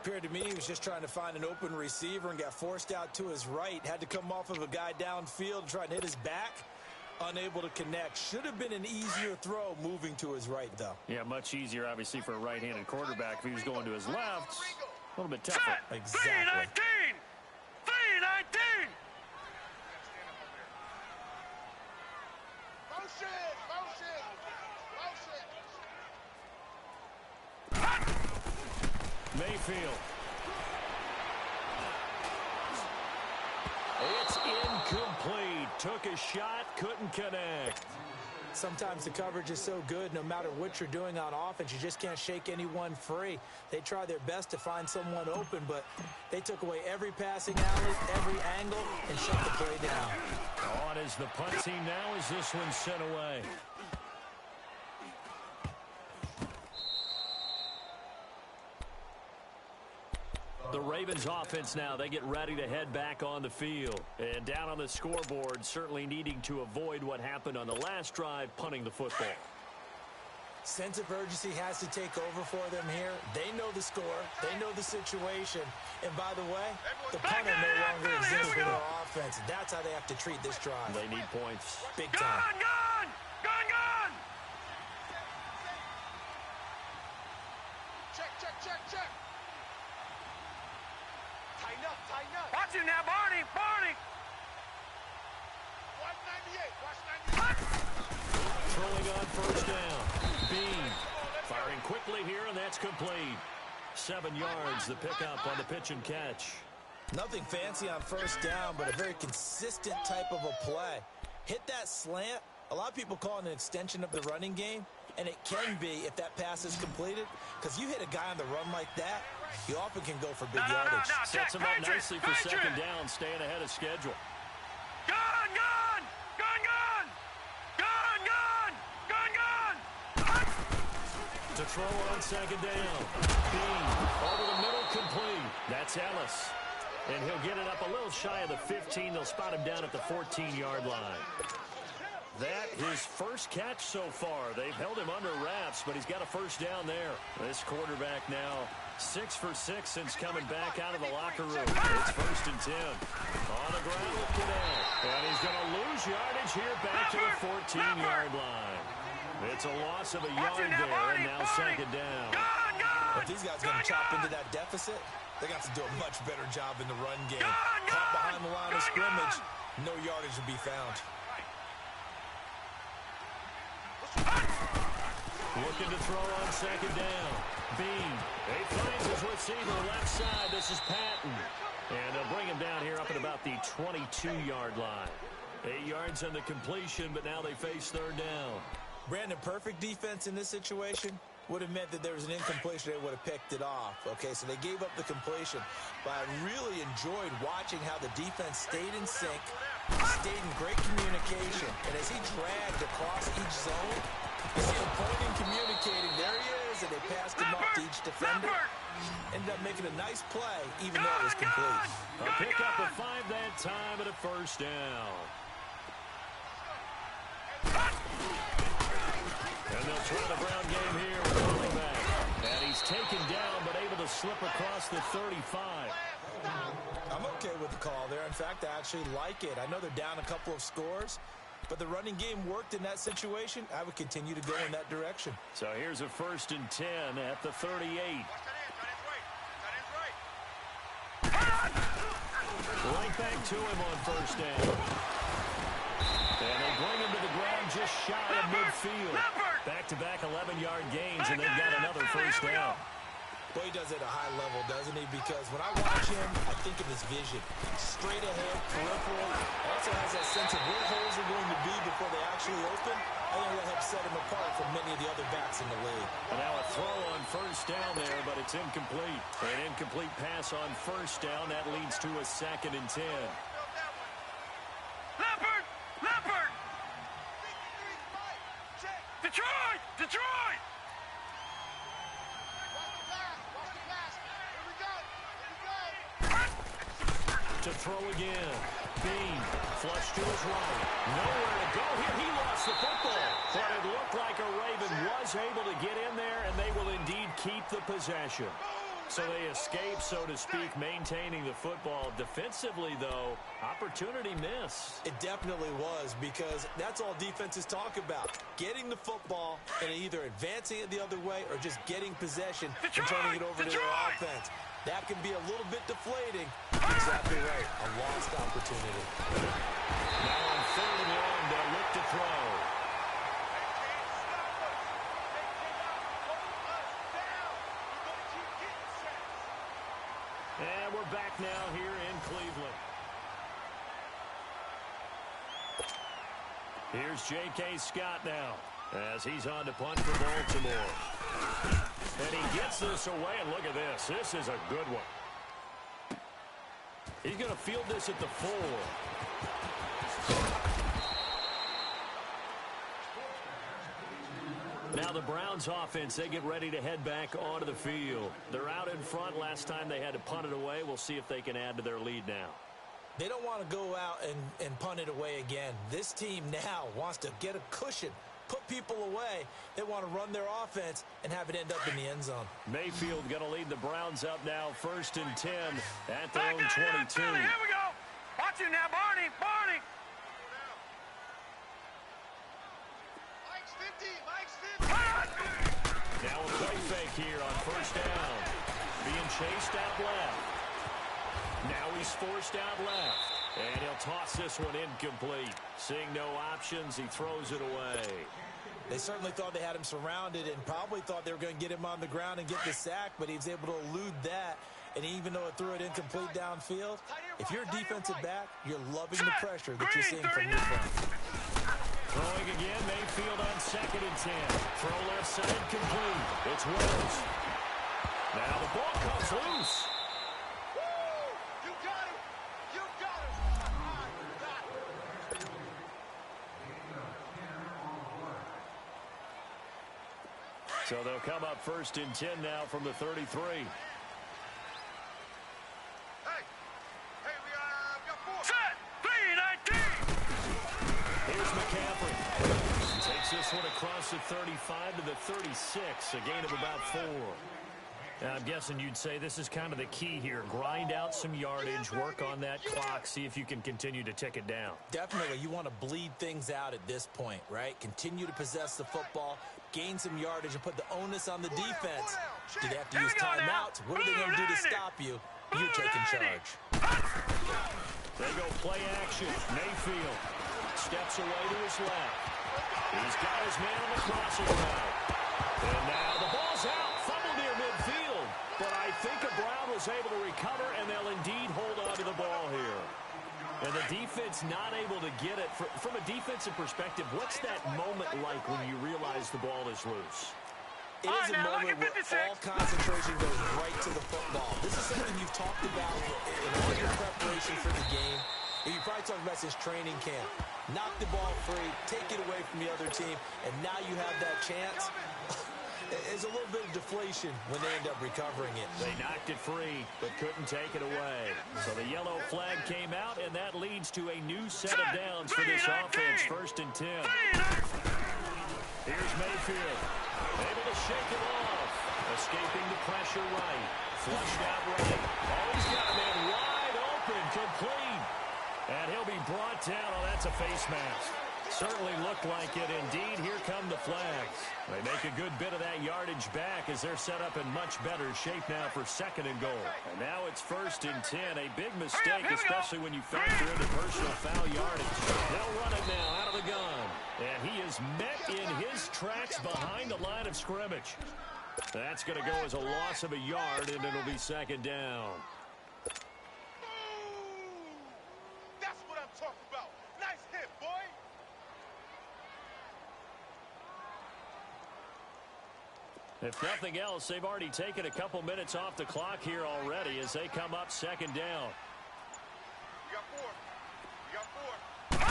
Appeared to me he was just trying to find an open receiver and got forced out to his right. Had to come off of a guy downfield, trying to hit his back. Unable to connect. Should have been an easier throw moving to his right, though. Yeah, much easier, obviously, for a right-handed quarterback. If he was going to his left, a little bit tougher. Exactly. 319. 319. Mayfield. It's incomplete. Took a shot, couldn't connect. Sometimes the coverage is so good, no matter what you're doing on offense, you just can't shake anyone free. They try their best to find someone open, but they took away every passing alley, every angle, and shut the play down. On is the punt team now as this one's sent away. The Ravens offense now, they get ready to head back on the field. And down on the scoreboard, certainly needing to avoid what happened on the last drive, punting the football. Sense of urgency has to take over for them here. They know the score. They know the situation. And by the way, the punter no longer exists for their offense. That's how they have to treat this drive. They need points. Big time. Gun! Check. Tighten up. Watch him now, Barney. 198. Throwing on first down. Bean firing quickly here, and that's complete. 7 yards, the pickup on the pitch and catch. Nothing fancy on first down, but a very consistent type of a play. Hit that slant. A lot of people call it an extension of the running game, and it can be if that pass is completed, because you hit a guy on the run like that, you often can go for big yardage. Sets him up nicely for second down, staying ahead of schedule. Gun! To throw on second down. Bean over the middle, complete. That's Ellis. And he'll get it up a little shy of the 15. They'll spot him down at the 14-yard line. That his first catch so far. They've held him under wraps, but he's got a first down there. This quarterback now 6 for 6 since coming back out of the locker room. It's 1st and 10. On the ground with Cadell. And he's going to lose yardage here back to the 14-yard line. It's a loss of a yard there, and now second down. If these guys are going to chop into that deficit, they got to do a much better job in the run game. Caught behind the line of scrimmage, no yardage will be found. Looking to throw on second down. Bean. He finds his receiver left side. This is Patton. And they'll bring him down here up at about the 22-yard line. 8 yards on the completion, but now they face third down. Brandon, perfect defense in this situation would have meant that there was an incompletion. They would have picked it off. Okay, so they gave up the completion. But I really enjoyed watching how the defense stayed in sync, stayed in great communication. And as he dragged across each zone, you see him pointing, communicating. There he is, and they passed him off to each defender. Ended up making a nice play, even though it was complete. A pickup of 5 that time and a first down. And they'll try the ground game here with running back. And he's taken down, but able to slip across the 35. I'm okay with the call there. In fact, I actually like it. I know they're down a couple of scores, but the running game worked in that situation. I would continue to go in that direction. So here's a 1st and 10 at the 38. Right back to him on 1st down. And they bring him to the ground just shy of midfield. Back-to-back 11-yard gains, and they've got another 1st down. Well, he does it at a high level, doesn't he? Because when I watch him, I think of his vision. Straight ahead, peripheral. Also has that sense of where holes are going to be before they actually open. I think that helps set him apart from many of the other backs in the league. And now a throw on 1st down there, but it's incomplete. An incomplete pass on 1st down. That leads to a 2nd and 10. Leopard! Leopard! Detroit! Detroit! To throw again. Bean, flush to his right. Nowhere to go here. He lost the football. But it looked like a Raven was able to get in there, and they will indeed keep the possession. So they escape, so to speak, maintaining the football. Defensively, though, opportunity missed. It definitely was, because that's all defenses talk about. Getting the football and either advancing it the other way or just getting possession and turning it over to their offense. That can be a little bit deflating. Exactly right. A lost opportunity. Now on 3rd and 1, they'll look to throw. And we're back now here in Cleveland. Here's J.K. Scott now as he's on to punt for Baltimore. And he gets this away, and look at this. This is a good one. He's going to field this at the 4. Now the Browns offense, they get ready to head back onto the field. They're out in front. Last time they had to punt it away. We'll see if they can add to their lead now. They don't want to go out and punt it away again. This team now wants to get a cushion, put people away. They want to run their offense and have it end up in the end zone. Mayfield going to lead the Browns up now, 1st and 10 at their own 22. Here we go. Watch it now, Barney. Barney. Mike's 50. Mike's 50. Now a play fake here on 1st down. Being chased out left. Now he's forced out left. And he'll toss this one incomplete. Seeing no options, he throws it away. They certainly thought they had him surrounded and probably thought they were going to get him on the ground and get the sack, but he was able to elude that. And even though it threw it incomplete downfield, if you're a defensive back, you're loving the pressure that you're seeing from your front. Throwing again, Mayfield on 2nd and 10. Throw left side, complete. It's Rose. Now the ball comes loose. You got him. You got him. So they'll come up 1st and 10 now from the 33. Here's McCaffrey. Takes this one across the 35 to the 36, a gain of about 4. Now, I'm guessing you'd say this is kind of the key here. Grind out some yardage, work on that clock, see if you can continue to tick it down. Definitely. You want to bleed things out at this point, right? Continue to possess the football, gain some yardage, and put the onus on the defense. Do they have to use timeouts? What are they going to do to stop you? You're taking charge. They go play action. Mayfield steps away to his left. He's got his man on the crossing route. And now the ball's out. Fumble near midfield. But I think Brown was able to recover, and they'll indeed hold on to the ball here. And the defense not able to get it. From a defensive perspective, what's that moment like when you realize the ball is loose? It is a moment where all concentration goes right to the football. This is something you've talked about in all your preparation for the game. And you probably talked about since training camp. Knock the ball free, take it away from the other team, and now you have that chance. There's a little bit of deflation when they end up recovering it. They knocked it free, but couldn't take it away. So the yellow flag came out, and that leads to a new set of downs for this offense, 1st and 10. Here's Mayfield, able to shake it off, escaping the pressure right, flushed out right. Oh, he's got a man wide open. open, complete. And he'll be brought down. Oh, that's a face mask. Certainly looked like it. Indeed, here come the flags. They make a good bit of that yardage back as they're set up in much better shape now for 2nd and goal. And now it's 1st and 10. A big mistake, especially when you factor in the personal foul yardage. They'll run it now out of the gun. And he is met in his tracks behind the line of scrimmage. That's going to go as a loss of a yard, and it'll be 2nd down. That's what I'm talking about. Nice hit, boy. If nothing else, they've already taken a couple minutes off the clock here already as they come up 2nd down. We got 4. We got 4.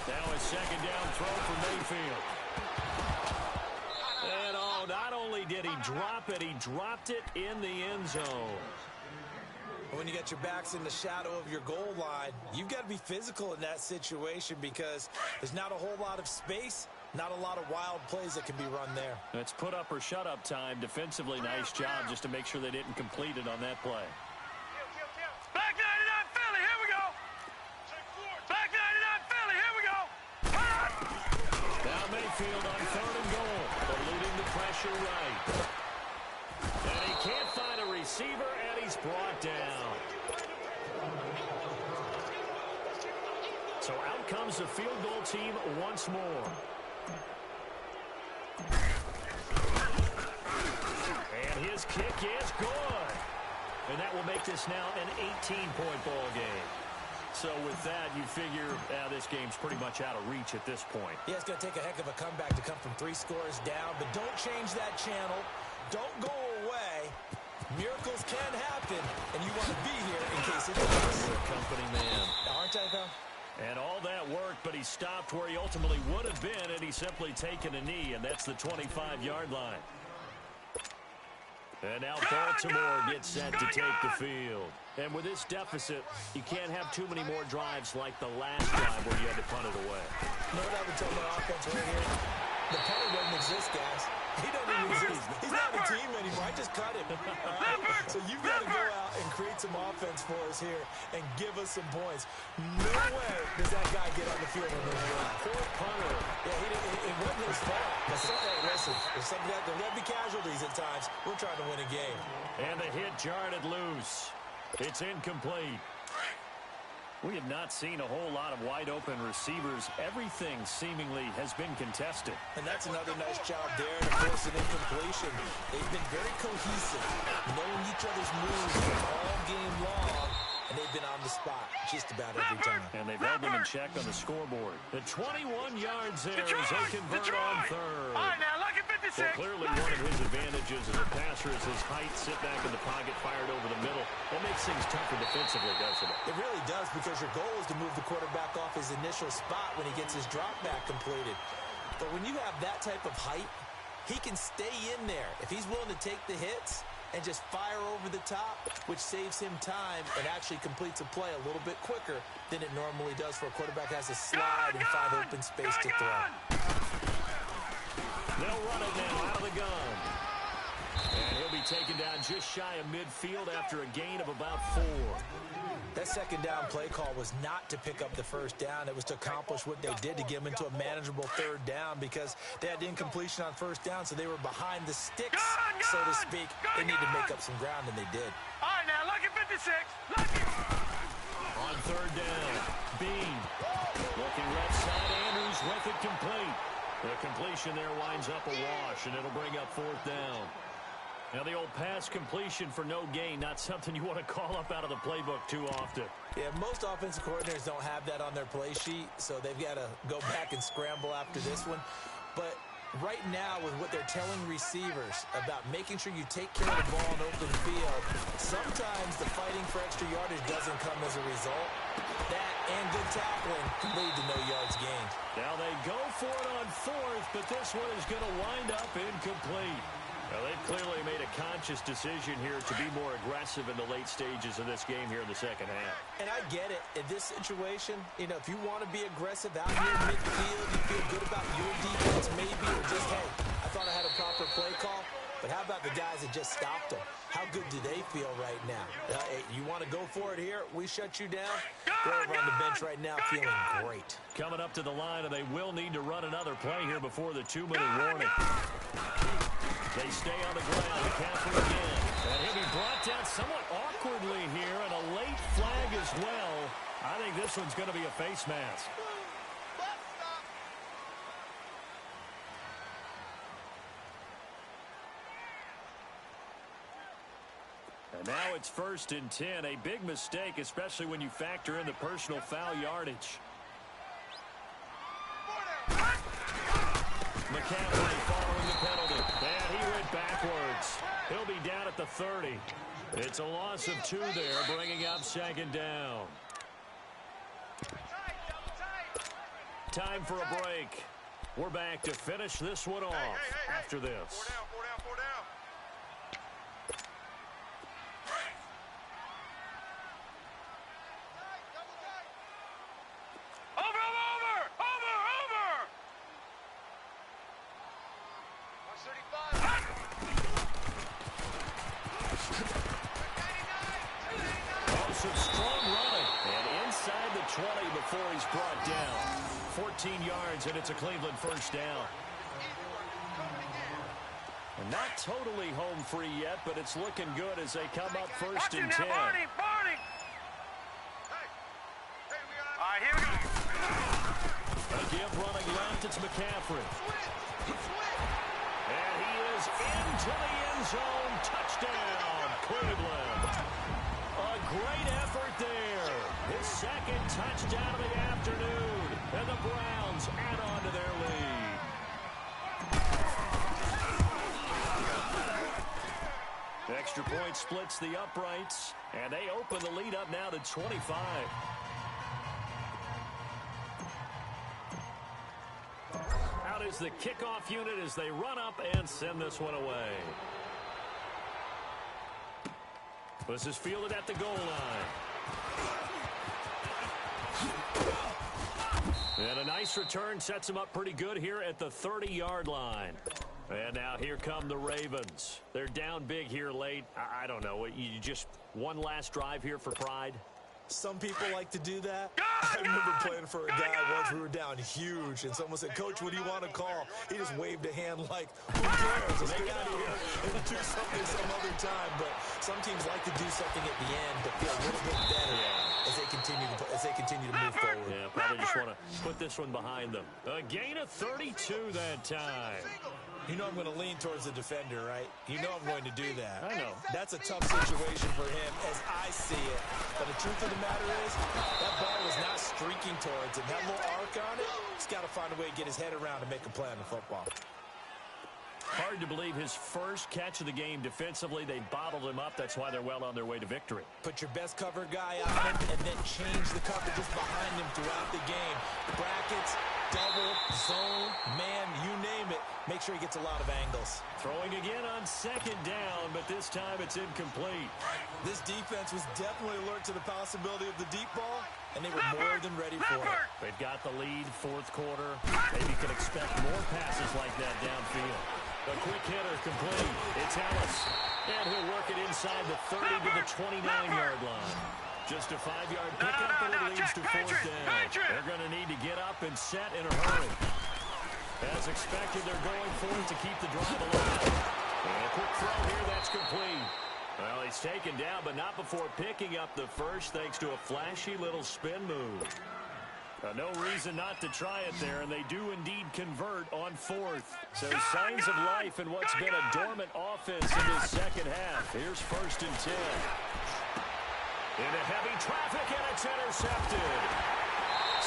Now a 2nd down throw for Mayfield. And oh, not only did he drop it, he dropped it in the end zone. When you get your backs in the shadow of your goal line, you've got to be physical in that situation because there's not a whole lot of space, not a lot of wild plays that can be run there. It's put up or shut up time. Defensively, nice job just to make sure they didn't complete it on that play. Back 99 Philly, here we go. Back 99 Philly, here we go. Now Mayfield on 3rd and goal, eluding the pressure right. And he can't find a receiver, and he's brought down. So out comes the field goal team once more. And his kick is good. And that will make this now an 18-point ball game. So with that, you figure this game's pretty much out of reach at this point. Yeah, it's going to take a heck of a comeback to come from 3 scores down, but don't change that channel. Don't go away. Miracles can happen, and you want to be here in case it does. Company man. Aren't I, though? And all that worked, but he stopped where he ultimately would have been, and he's simply taken a knee, and that's the 25-yard line. And now Baltimore gets set to take the field. And with this deficit, you can't have too many more drives like the last drive where you had to punt it away. You know what I would tell my offense right here? The punter doesn't exist, guys. He doesn't even exist. He's not a team anymore. I just cut him. All right? So you've got to go out and create some offense for us here and give us some points. No way does that guy get on the field on this run. Poor punter. Yeah, it wasn't his fault. But hey, listen, there's something that there will be casualties at times. We're trying to win a game. And the hit jarred it loose. It's incomplete. We have not seen a whole lot of wide-open receivers. Everything seemingly has been contested. And that's another nice job there to force an incompletion. They've been very cohesive, knowing each other's moves all game long, and they've been on the spot just about every time. And they've held them in check on the scoreboard. The 21 yards there as they convert on 3rd. All right, now, look at 56. Well, clearly one of his advantages as a passer is his height, sit back in the pocket, fired over the middle. That makes things tougher defensively, doesn't it? It really does, because your goal is to move the quarterback off his initial spot when he gets his drop back completed. But when you have that type of height, he can stay in there. If he's willing to take the hits and just fire over the top, which saves him time and actually completes a play a little bit quicker than it normally does for a quarterback has to slide and find open space to throw. They'll run it now out of the gun. And he'll be taken down just shy of midfield after a gain of about 4. That 2nd down play call was not to pick up the 1st down. It was to accomplish what they did to get them into a manageable 3rd down because they had incompletion on 1st down, so they were behind the sticks, so to speak. They needed to make up some ground, and they did. All right, now, look at 56. Look at. On 3rd down, Bean. Looking left side, Andrews with it complete. The completion there winds up a wash, and it'll bring up 4th down. Now the old pass completion for no gain, not something you want to call up out of the playbook too often. Yeah, most offensive coordinators don't have that on their play sheet, so they've got to go back and scramble after this one. But right now, with what they're telling receivers about making sure you take care of the ball in open field, sometimes the fighting for extra yardage doesn't come as a result. That and good tackling lead to no yards gained. Now they go for it on 4th, but this one is going to wind up incomplete. Now, they've clearly made a conscious decision here to be more aggressive in the late stages of this game here in the 2nd half. And I get it. In this situation, you know, if you want to be aggressive out here in midfield, you feel good about your defense maybe, or just, hey, I thought I had a proper play call. But how about the guys that just stopped them? How good do they feel right now? Hey, you want to go for it here? We shut you down? They're over on the bench right now feeling great. Coming up to the line, and they will need to run another play here before the 2-minute warning. They stay on the ground. McCaffrey again. And he'll be brought down somewhat awkwardly here, and a late flag as well. I think this one's going to be a face mask. And now it's 1st and 10. A big mistake, especially when you factor in the personal foul yardage. McCaffrey following the penalty. And he went backwards. He'll be down at the 30. It's a loss of 2 there, bringing up 2nd down. Time for a break. We're back to finish this one off after this. 4 down, 4 down, 4 down. Some strong running. And inside the 20 before he's brought down. 14 yards, and it's a Cleveland 1st down. And not totally home free yet, but it's looking good as they come up 1st and 10. Barney! All right, here we go. A give running left, it's McCaffrey. And he is into the end zone. Touchdown, Cleveland. A great effort there. His 2nd touchdown of the afternoon. And the Browns add on to their lead. Extra point splits the uprights. And they open the lead up now to 25. Out is the kickoff unit as they run up and send this one away. This is fielded at the goal line. And a nice return sets him up pretty good here at the 30-yard line. And now here come the Ravens. They're down big here late. I don't know. You just one last drive here for pride? Some people like to do that. I remember playing for a guy once. We were down huge, and someone said, "Coach, what do you want to call?" He just waved a hand like, "Who cares? Let's get out of here and do something some other time." But some teams like to do something at the end to feel a little bit better as they continue to move forward. Yeah, probably just want to put this one behind them. A gain of 32 that time. You know I'm going to lean towards the defender, right? You know I'm going to do that. I know. That's a tough situation for him as I see it. But the truth of the matter is, that ball was not streaking towards him. That little arc on it, he's got to find a way to get his head around and make a play on the football. Hard to believe his first catch of the game defensively. They bottled him up. That's why they're well on their way to victory. Put your best cover guy on him and then change the coverages behind him throughout the game. Brackets, double, zone, man, you name it. Make sure he gets a lot of angles. Throwing again on 2nd down, but this time it's incomplete. This defense was definitely alert to the possibility of the deep ball, and they were more than ready for it. They've got the lead, 4th quarter. Maybe you can expect more passes like that downfield. A quick hitter complete. It's Ellis. And he'll work it inside the 30 to the 29-yard line. Just a 5-yard pickup, and it leads to 4th down. They're going to need to get up and set in a hurry. As expected, they're going for it to keep the drive alive. And a quick throw here, that's complete. Well, he's taken down, but not before picking up the first, thanks to a flashy little spin move. No reason not to try it there, and they do indeed convert on 4th. So signs of life in what's been a dormant offense in this 2nd half. Here's 1st and 10. Into heavy traffic, and it's intercepted.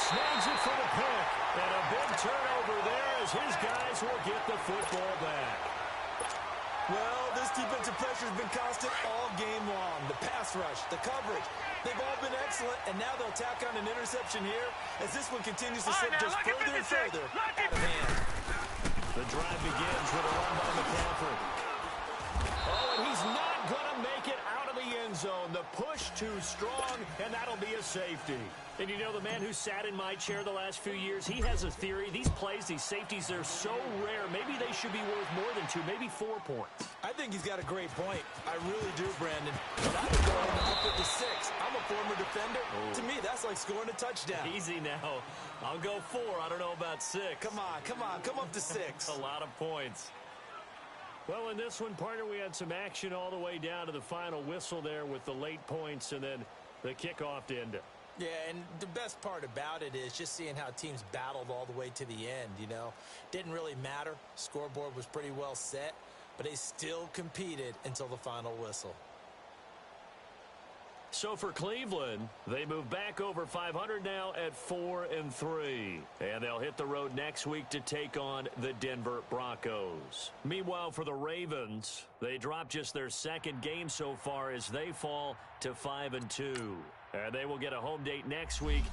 Snags it for the pick, and a big turnover there as his guys will get the football back. Well, this defensive pressure has been constant all game long. The pass rush, the coverage, they've all been excellent, and now they'll tack on an interception here as this one continues to slip just further and further out of hand. The drive begins with a run by McCaffrey. Oh, and he's not going to make it out of the end zone. The push too strong, and that'll be a safety. And you know, the man who sat in my chair the last few years, he has a theory. These plays, these safeties, they're so rare. Maybe they should be worth more than 2, maybe 4 points. I think he's got a great point. I really do, Brandon. But I would go up with the 6. I'm a former defender. Oh. To me, that's like scoring a touchdown. Easy now. I'll go 4. I don't know about 6. Come on. Come up to 6. A lot of points. Well, in this one, partner, we had some action all the way down to the final whistle there with the late points and then the kickoff to end it. Yeah, and the best part about it is just seeing how teams battled all the way to the end, you know. Didn't really matter. Scoreboard was pretty well set, but they still competed until the final whistle. So for Cleveland, they move back over 500 now at 4-3. And they'll hit the road next week to take on the Denver Broncos. Meanwhile, for the Ravens, they dropped just their second game so far as they fall to 5-2. And they will get a home date next week.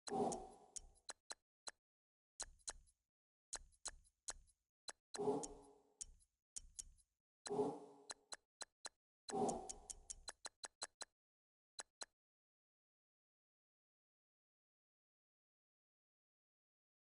You